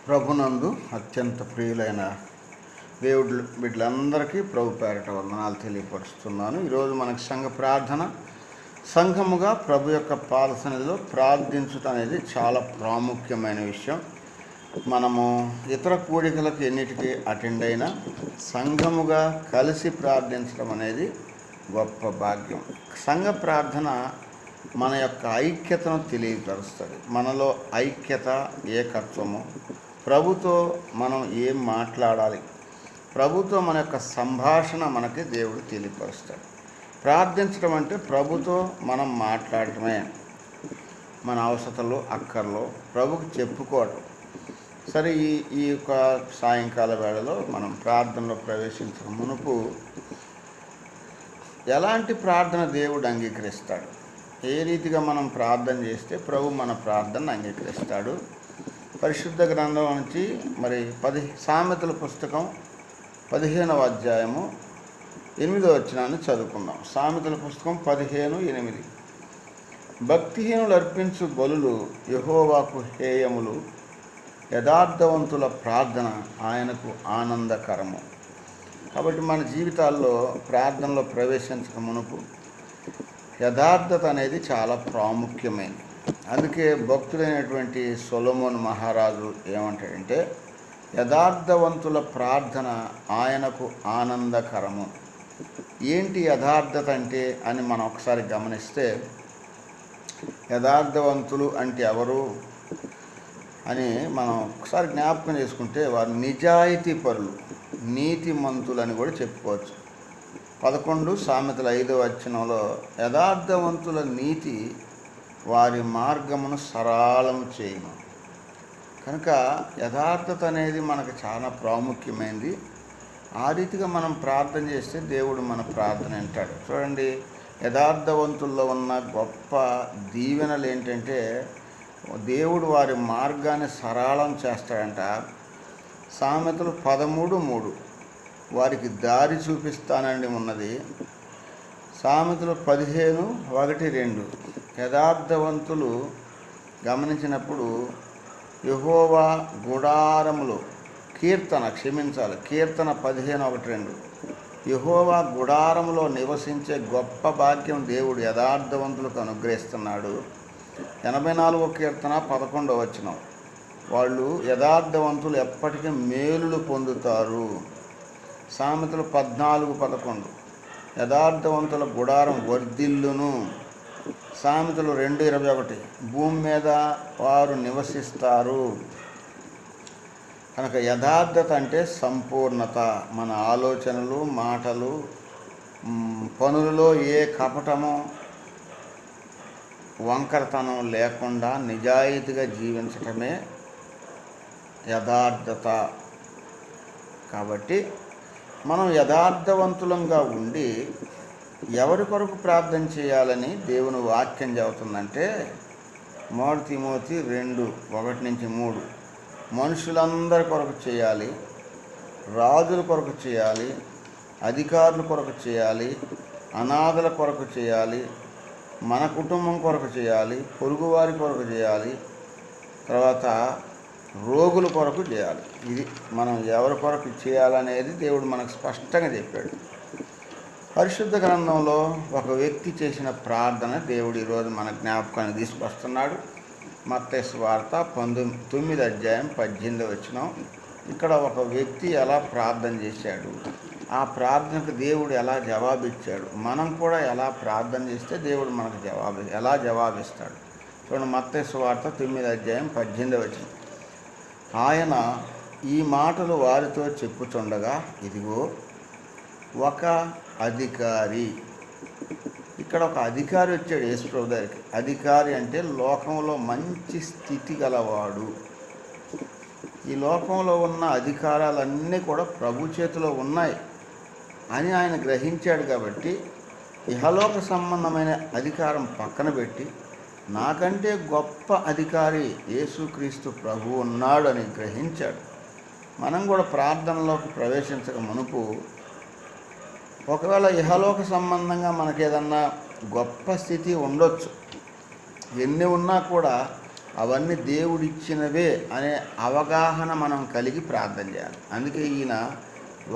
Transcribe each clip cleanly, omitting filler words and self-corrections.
ప్రభునందు అత్యంత ప్రియులైన దేవుడు బిడ్డలందరికీ ప్రభు పేరిట వందనాలు తెలియపరుస్తున్నాను. ఈరోజు మనకు సంఘ ప్రార్థన, సంఘముగా ప్రభు యొక్క పాద సన్నిధిలో ప్రార్థించుట అనేది చాలా ప్రాముఖ్యమైన విషయం. మనము ఇతర కూడికలకు ఎన్నిటికీ అటెండ్ అయినా సంఘముగా కలిసి ప్రార్థించడం అనేది గొప్ప భాగ్యం. సంఘ ప్రార్థన మన యొక్క ఐక్యతను తెలియపరుస్తుంది. మనలో ఐక్యత, ఏకత్వము, ప్రభుతో మనం ఏం మాట్లాడాలి, ప్రభుతో మన యొక్క సంభాషణ మనకి దేవుడు తెలియపరుస్తాడు. ప్రార్థించడం అంటే ప్రభుతో మనం మాట్లాడటమే. మన అవసరతలు, అక్కర్లో ప్రభుకు చెప్పుకోవటం. సరే, ఈ యొక్క సాయంకాల వేళలో మనం ప్రార్థనలో ప్రవేశించక మునుపు ఎలాంటి ప్రార్థన దేవుడు అంగీకరిస్తాడు, ఏ రీతిగా మనం ప్రార్థన చేస్తే ప్రభు మన ప్రార్థనను అంగీకరిస్తాడు. పరిశుద్ధ గ్రంథం నుంచి మరి సామెతల పుస్తకం 15వ అధ్యాయము 8వ వచనాన్ని చదువుకుందాం. సామెతల పుస్తకం 15:8. భక్తిహీనులు అర్పించు బలులు యెహోవాకు హేయములు, యథార్థవంతుల ప్రార్థన ఆయనకు ఆనందకరము. కాబట్టి మన జీవితాల్లో ప్రార్థనలో ప్రవేశించక మునుపు యథార్థత అనేది చాలా ప్రాముఖ్యమైనది. అందుకే భక్తుడైనటువంటి సొలొమోను మహారాజు ఏమంటాడంటే, యథార్థవంతుల ప్రార్థన ఆయనకు ఆనందకరము. ఏంటి యథార్థత అంటే అని మనం ఒకసారి గమనిస్తే, యథార్థవంతులు అంటే ఎవరు అని మనం ఒకసారి జ్ఞాపకం చేసుకుంటే, వారు నిజాయితీ పరులు, నీతిమంతులు అని కూడా చెప్పుకోవచ్చు. 11 సామెతల 5వ వచనంలో యథార్థవంతుల నీతి వారి మార్గమును సరళము చేయను. కనుక యథార్థత అనేది మనకు చాలా ప్రాముఖ్యమైనది. ఆ రీతిగా మనం ప్రార్థన చేస్తే దేవుడు మన ప్రార్థన వింటాడు. చూడండి, యథార్థవంతుల్లో ఉన్న గొప్ప దీవెనలు ఏంటంటే, దేవుడు వారి మార్గాన్ని సరళం చేస్తాడంట. సామెతలు 13:3 వారికి దారి చూపిస్తానండి ఉన్నది. సామెతలు 15:1-2 యథార్థవంతులు గమనించినప్పుడు యెహోవా గుడారములో కీర్తన 15:1-2 యెహోవా గుడారములో నివసించే గొప్ప భాగ్యం దేవుడు యథార్థవంతులకు అనుగ్రహిస్తున్నాడు. 84వ కీర్తన 11వ వచనం, వాళ్ళు యథార్థవంతులు ఎప్పటికీ మేలులు పొందుతారు. సామెతలు 14:11 యథార్థవంతుల గుడారం వర్ధిల్లును. సామెతలు 2:21 భూమి మీద వారు నివసిస్తారు. కనుక యథార్థత అంటే సంపూర్ణత. మన ఆలోచనలు, మాటలు, పనులలో ఏ కపటము, వంకరతనం లేకుండా నిజాయితీగా జీవించటమే యథార్థత. కాబట్టి మనం యథార్థవంతులంగా ఉండి ఎవరి కొరకు ప్రార్థన చేయాలని దేవుని వాక్యం చెబుతుందంటే, 3 తిమోతి 2:1-3 మనుషులందరి కొరకు చేయాలి, రాజుల కొరకు చేయాలి, అధికారుల కొరకు చేయాలి, అనాథల కొరకు చేయాలి, మన కుటుంబం కొరకు చేయాలి, పొరుగువారి కొరకు చేయాలి, తర్వాత రోగుల కొరకు చేయాలి. ఇది మనం ఎవరి కొరకు చేయాలనేది దేవుడు మనకు స్పష్టంగా చెప్పాడు. పరిశుద్ధ గ్రంథంలో ఒక వ్యక్తి చేసిన ప్రార్థన దేవుడు ఈరోజు మన జ్ఞాపకాన్ని తీసుకొస్తున్నాడు. మత్తయి సువార్త 9:18 వచనం. ఇక్కడ ఒక వ్యక్తి ఎలా ప్రార్థన చేశాడు, ఆ ప్రార్థనకు దేవుడు ఎలా జవాబిచ్చాడు, మనం కూడా ఎలా ప్రార్థన చేస్తే దేవుడు మనకు ఎలా జవాబిస్తాడు. చూడండి, మత్తయి సువార్త 9:18 వచనం. ఆయన ఈ మాటలు వారితో చెప్పుచుండగా, ఇదిగో ఒక అధికారి. ఇక్కడ ఒక అధికారి వచ్చాడు యేసుప్రభు దగ్గరికి. అధికారి అంటే లోకంలో మంచి స్థితి గలవాడు. ఈ లోకంలో ఉన్న అధికారాలన్నీ కూడా ప్రభు చేతిలో ఉన్నాయి అని ఆయన గ్రహించాడు. కాబట్టి ఇహలోక సంబంధమైన అధికారం పక్కన పెట్టి, నాకంటే గొప్ప అధికారి యేసుక్రీస్తు ప్రభు ఉన్నాడు అని గ్రహించాడు. మనం కూడా ప్రార్థనలోకి ప్రవేశించక మునుపు ఒకవేళ ఇహలోక సంబంధంగా మనకేదన్నా గొప్ప స్థితి ఉండొచ్చు, ఎన్ని ఉన్నా కూడా అవన్నీ దేవుడిచ్చినవే అనే అవగాహన మనం కలిగి ప్రార్థన చేయాలి. అందుకే ఈయన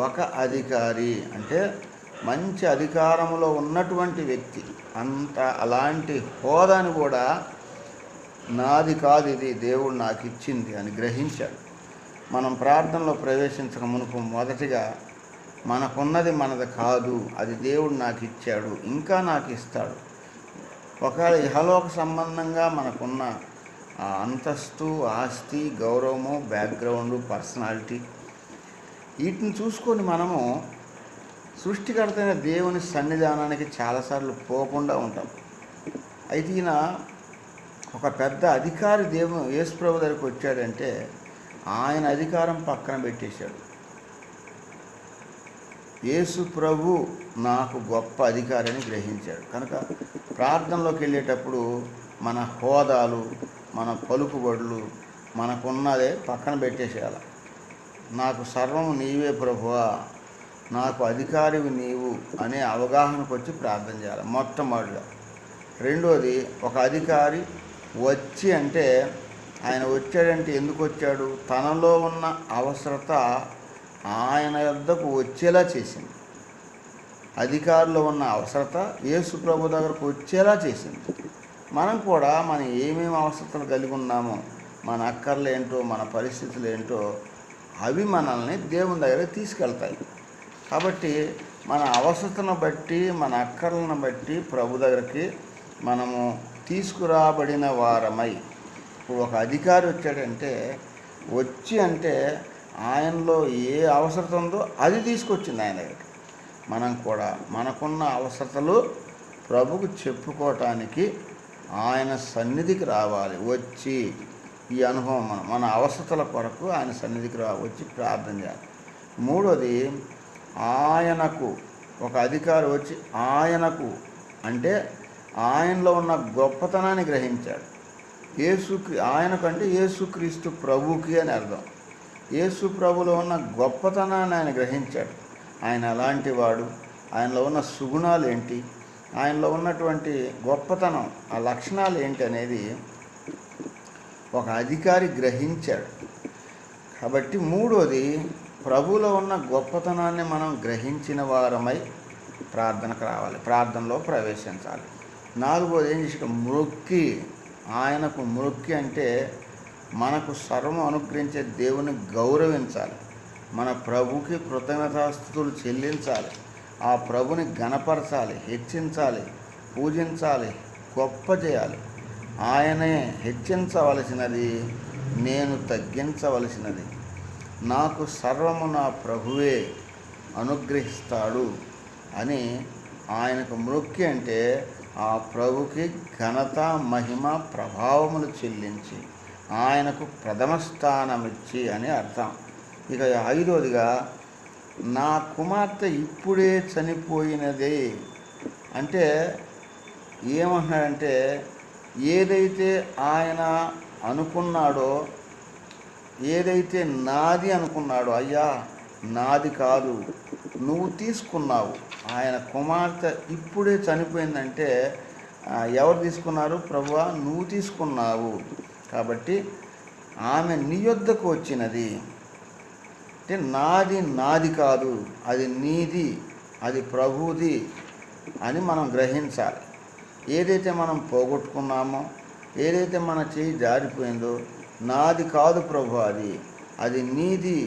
ఒక అధికారి అంటే మంచి అధికారంలో ఉన్నటువంటి వ్యక్తి, అలాంటి హోదాని కూడా నాది కాదు, ఇది దేవుడు నాకు ఇచ్చింది అని గ్రహించాడు. మనం ప్రార్థనలో ప్రవేశించక మునుపు మొదటిగా మనకున్నది మనది కాదు, అది దేవుడు నాకు ఇచ్చాడు, ఇంకా నాకు ఇస్తాడు. ఒకవేళ ఇహలోక సంబంధంగా మనకున్న అంతస్తు, ఆస్తి, గౌరవము, బ్యాక్గ్రౌండ్, పర్సనాలిటీ వీటిని చూసుకొని మనము సృష్టికర్త అయిన దేవుని సన్నిధానానికి చాలాసార్లు పోకుండా ఉంటాం. అయితే ఈయన ఒక పెద్ద అధికారి యేసు ప్రభు దగ్గరికి వచ్చాడంటే ఆయన అధికారం పక్కన పెట్టేశాడు. యేసు ప్రభు నాకు గొప్ప అధికారి అని గ్రహించాడు. కనుక ప్రార్థనలోకి వెళ్ళేటప్పుడు మన హోదాలు, మన పలుకుబడులు, మనకున్నదే పక్కన పెట్టేసేయాలి. నాకు సర్వము నీవే ప్రభువా, నాకు అధికారివి నీవు అనే అవగాహనకు వచ్చి ప్రార్థన చేయాలి మొట్టమొదటిగా. రెండోది, ఒక అధికారి వచ్చి అంటే ఆయన వచ్చాడంటే ఎందుకు వచ్చాడు? తనలో ఉన్న అవసరత ఆయన యొద్దకు వచ్చేలా చేసింది. అధికారులో ఉన్న అవసరత యేసు ప్రభు దగ్గరకు వచ్చేలా చేసింది. మనం కూడా మనం ఏమేమి అవసరతలు కలిగి ఉన్నామో, మన అక్కర్లు ఏంటో, మన పరిస్థితులు ఏంటో అవి మనల్ని దేవుని దగ్గరికి తీసుకెళ్తాయి. కాబట్టి మన అవసరతను బట్టి, మన అక్కర్లను బట్టి ప్రభు దగ్గరికి మనము తీసుకురాబడిన వారమై, ఇప్పుడు ఒక అధికారి వచ్చాడంటే అంటే ఆయనలో ఏ అవసరత ఉందో అది తీసుకొచ్చింది ఆయన దగ్గరికి. మనం కూడా మనకున్న అవసరతలు ప్రభుకు చెప్పుకోవటానికి ఆయన సన్నిధికి రావాలి. వచ్చి ఈ అనుభవం మన అవసరతల కొరకు ఆయన సన్నిధికి వచ్చి ప్రార్థన చేయాలి. మూడోది, ఆయనకు ఒక అధికారి వచ్చి ఆయనకు అంటే ఆయనలో ఉన్న గొప్పతనాన్ని గ్రహించాడు. ఆయనకంటే యేసుక్రీస్తు ప్రభుకి అని అర్థం. యేసు ప్రభులో ఉన్న గొప్పతనాన్ని ఆయన గ్రహించాడు. ఆయన అలాంటి వాడు, ఆయనలో ఉన్న సుగుణాలు ఏంటి, ఆయనలో ఉన్నటువంటి గొప్పతనం, ఆ లక్షణాలు ఏంటి అనేది ఒక అధికారి గ్రహించాడు. కాబట్టి మూడోది, ప్రభువులో ఉన్న గొప్పతనాన్ని మనం గ్రహించిన వారమై ప్రార్థనకు రావాలి, ప్రార్థనలో ప్రవేశించాలి. నాలుగోది ఏం చేసి ఆయనకు మొక్కి అంటే మనకు సర్వం అనుగ్రహించే దేవుని గౌరవించాలి. మన ప్రభుకి కృతజ్ఞతాస్తుతులు చెల్లించాలి. ఆ ప్రభుని ఘనపరచాలి, హెచ్చించాలి, పూజించాలి, గొప్ప చేయాలి. ఆయనే హెచ్చించవలసినది, నేను తగ్గించవలసినది. నాకు సర్వము నా ప్రభువే అనుగ్రహిస్తాడు అని ఆయనకు మొక్కి అంటే ఆ ప్రభుకి ఘనత, మహిమ, ప్రభావములు చెల్లించి ఆయనకు ప్రథమ స్థానం ఇచ్చి అని అర్థం. ఇక ఐదోదిగా, నా కుమార్తె ఇప్పుడే చనిపోయినదే అంటే ఏమంటున్నాడంటే ఏదైతే ఆయన అనుకున్నాడో, ఏదైతే నాది అనుకున్నాడో, అయ్యా నాది కాదు, నువ్వు తీసుకున్నావు. ఆయన కుమార్తె ఇప్పుడే చనిపోయిందంటే ఎవరు తీసుకున్నారు? ప్రభువా నువ్వు తీసుకున్నావు. కాబట్టి ఆమె నీ యొద్దకు వచ్చినది అంటే నాది కాదు, అది నీది, అది ప్రభువుది అని మనం గ్రహించాలి. ఏదైతే మనం పోగొట్టుకున్నామో, ఏదైతే మన చేయి జారిపోయిందో, నాది కాదు ప్రభు, అది నీది,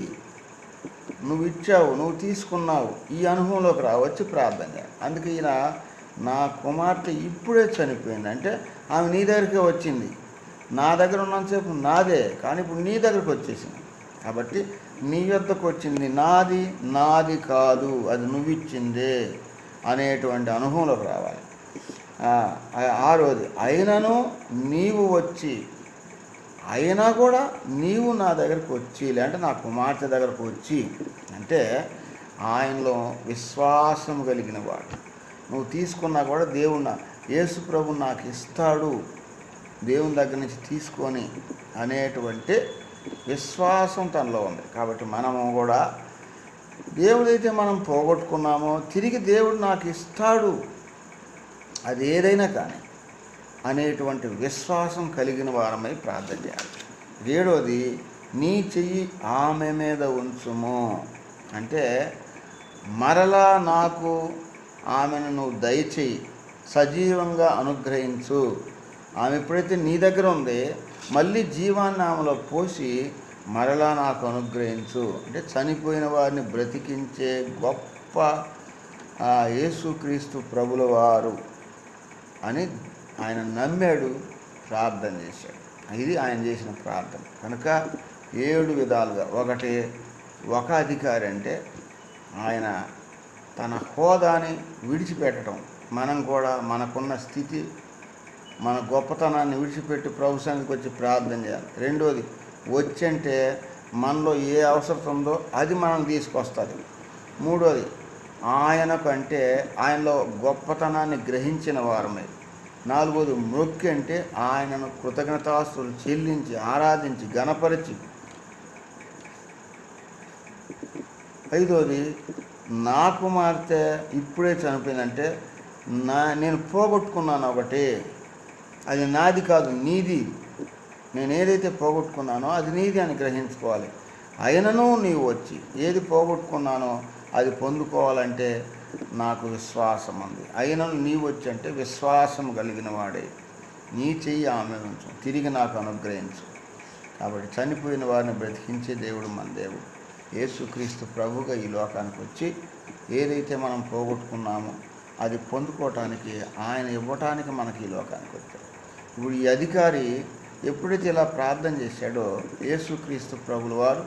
నువ్వు ఇచ్చావు, నువ్వు తీసుకున్నావు. ఈ అనుభవంలోకి రావచ్చు ప్రార్థన. అందుకే ఈయన నా కుమార్తె ఇప్పుడే చనిపోయింది అంటే ఆమె నీ దగ్గరికే వచ్చింది. నా దగ్గర ఉన్నంతసేపు నాదే, కానీ ఇప్పుడు నీ దగ్గరకు వచ్చేసింది. కాబట్టి నీ యొద్దకు వచ్చింది, నాది కాదు, అది నువ్విచ్చిందే అనేటువంటి అనుభవంలోకి రావాలి. ఆరోది, అయినను నీవు వచ్చి, అయినా కూడా నీవు నా దగ్గరకు వచ్చి, లేదంటే నా కుమార్తె దగ్గరకు వచ్చి అంటే ఆయనలో విశ్వాసం కలిగిన వాడు. నువ్వు తీసుకున్నా కూడా దేవుడు యేసు ప్రభు నాకు ఇస్తాడు, దేవుని దగ్గర నుంచి తీసుకొని అనేటువంటి విశ్వాసం తనలో ఉంది. కాబట్టి మనము కూడా దేవుడైతే మనం పోగొట్టుకున్నామో తిరిగి దేవుడు నాకు ఇస్తాడు. అది ఏదైనా కానీ అనేటువంటి విశ్వాసం కలిగిన వారమై ప్రార్థన చేయాలి. ఏడోది, నీ చెయ్యి ఆమె మీద ఉంచుము. అంటే మరలా నాకు ఆమెను నువ్వు దయచేయి, సజీవంగా అనుగ్రహించు. ఆమె ఎప్పుడైతే నీ దగ్గర ఉంది, మళ్ళీ జీవాన్ని ఆమెలో పోసి మరలా నాకు అనుగ్రహించు. అంటే చనిపోయిన వారిని బ్రతికించే గొప్ప యేసుక్రీస్తు ప్రభుల వారు అని ఆయన నమ్మాడు, ప్రార్థన చేశాడు. ఇది ఆయన చేసిన ప్రార్థన. కనుక 7 విధాలుగా. ఒక అధికారి అంటే ఆయన తన హోదాని విడిచిపెట్టడం. మనం కూడా మనకున్న స్థితి, మన గొప్పతనాన్ని విడిచిపెట్టి ప్రభు సన్నిధికి వచ్చి ప్రార్థన చేయాలి. రెండోది, వచ్చంటే మనలో ఏ అవసరం ఉందో అది మనం తీసుకొస్తుంది. మూడోది, ఆయనకు అంటే ఆయనలో గొప్పతనాన్ని గ్రహించిన వారమై. నాలుగోది, మొక్కి అంటే ఆయనను కృతజ్ఞతాస్తులు చెల్లించి ఆరాధించి గణపరిచి. ఐదోది, నా కుమార్తె ఇప్పుడే చనిపోయిందంటే నేను పోగొట్టుకున్నాను ఒకటి, అది నాది కాదు నీది. నేను ఏదైతే పోగొట్టుకున్నానో అది నీది అని గ్రహించుకోవాలి. అయినను నీవు వచ్చి ఏది పోగొట్టుకున్నానో అది పొందుకోవాలంటే నాకు విశ్వాసం ఉంది. అయినను నీవు వచ్చి అంటే విశ్వాసం కలిగిన వాడే. నీ చెయ్యి ఆమె ఉంచు, తిరిగి నాకు అనుగ్రహించు. కాబట్టి చనిపోయిన వారిని బ్రతికించే దేవుడు మన దేవుడు. యేసుక్రీస్తు ప్రభుగా ఈ లోకానికి వచ్చి ఏదైతే మనం పోగొట్టుకున్నామో అది పొందుకోవటానికి, ఆయన ఇవ్వటానికి మనకి ఈ లోకానికి వచ్చాడు. ఇప్పుడు ఈ అధికారి ఎప్పుడైతే ఇలా ప్రార్థన చేశాడో, యేసుక్రీస్తు ప్రభుల వారు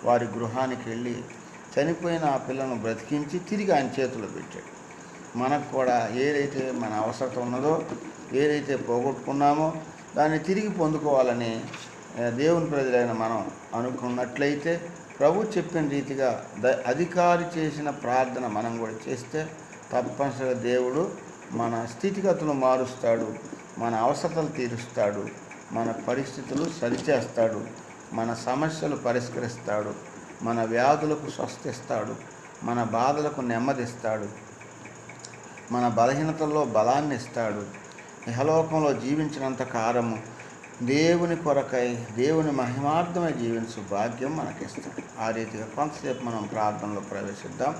వారి గృహానికి వెళ్ళి చనిపోయిన ఆ పిల్లను బ్రతికించి తిరిగి ఆయన చేతిలో పెట్టాడు. మనకు కూడా ఏదైతే మన అవసరం ఉన్నదో, ఏదైతే పోగొట్టుకున్నామో దాన్ని తిరిగి పొందుకోవాలని దేవుని ప్రజలైన మనం అనుకున్నట్లయితే, ప్రభు చెప్పిన రీతిగా అధికారి చేసిన ప్రార్థన మనం కూడా చేస్తే తప్పనిసరిగా దేవుడు మన స్థితిగతులు మారుస్తాడు, మన అవసరాలు తీరుస్తాడు, మన పరిస్థితులు సరిచేస్తాడు, మన సమస్యలు పరిష్కరిస్తాడు, మన వ్యాధులకు స్వస్థిస్తాడు, మన బాధలకు నెమ్మదిస్తాడు, మన బలహీనతల్లో బలాన్ని ఇస్తాడు. ఇహలోకంలో జీవించినంత కాలము దేవుని కొరకై, దేవుని మహిమార్థమై జీవించు భాగ్యం మనకిస్తాడు. ఆ రీతిగా కొంతసేపు మనం ప్రార్థనలో ప్రవేశిద్దాం.